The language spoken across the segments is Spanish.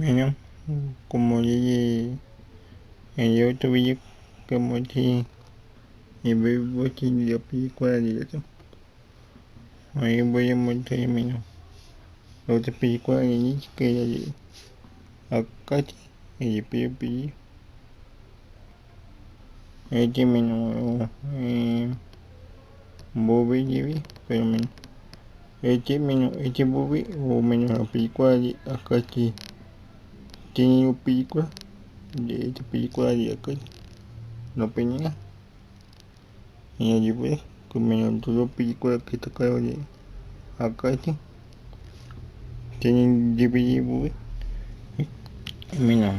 Bueno, como dije en el otro video que mostré el bote de la película de gato, ahí voy a mostrar menos la otra película de Nietzsche que era de Atlantis, el de pwliculas. Este menos Blu Ray DVD, pero menos este Blu Ray o menos la película de Atlantis tiene una película de esta película de Atlantis, no penía en la libra, que menos todas las películas que sacaron de Atlantis tienen DVD Blu Ray. Menos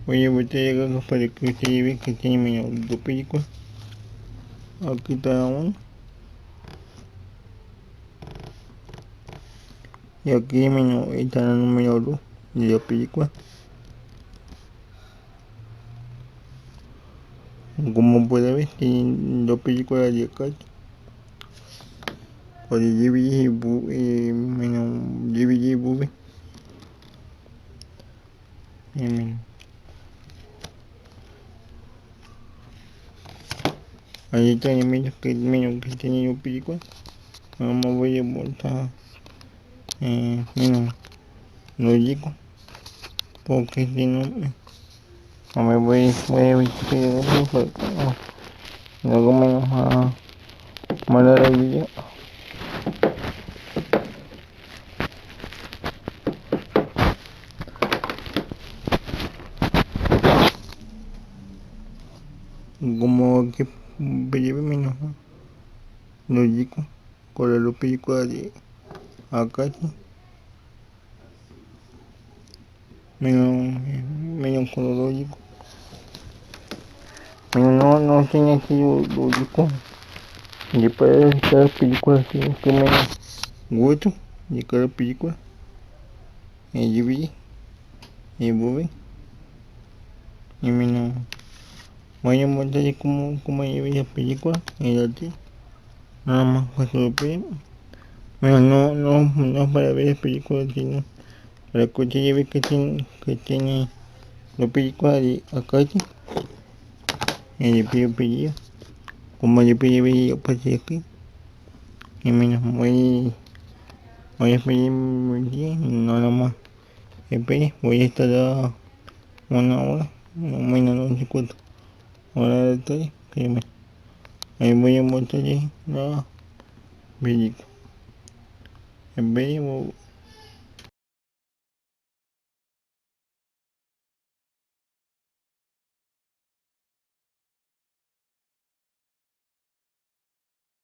voy a botar acá para que ustedes vean que tiene menos dos películas. Aquí está una y aquí menos está la número 2 de la película. Como pueden ver, tienen dos películas de acá por el DVD menos DVD Blu Ray. Ahí está el menos que tiene dos películas. Vamos voy a montar menos lo digo porque si no me voy a vestir luego menos a mandar el video. Como que breve menos lo digo con la película de acá menos con lo digo menos no tiene así lo digo después de cada película que menos gusto de cada película el DVD el Blu Ray y menos voy a mostrarles cómo llevé la película en la tele. Nada más para que lo vean. Bueno, no para ver las películas, sino para que ustedes vean que tiene la película de Atlantis, el de pwliculas, como le pedí ver yo pasé aquí. Y menos voy a esperar un día, nada más. Espere, voy a estar a una hora, menos no sé cuánto, hora de tarde, que ahí voy a mostrarles la película. Espere,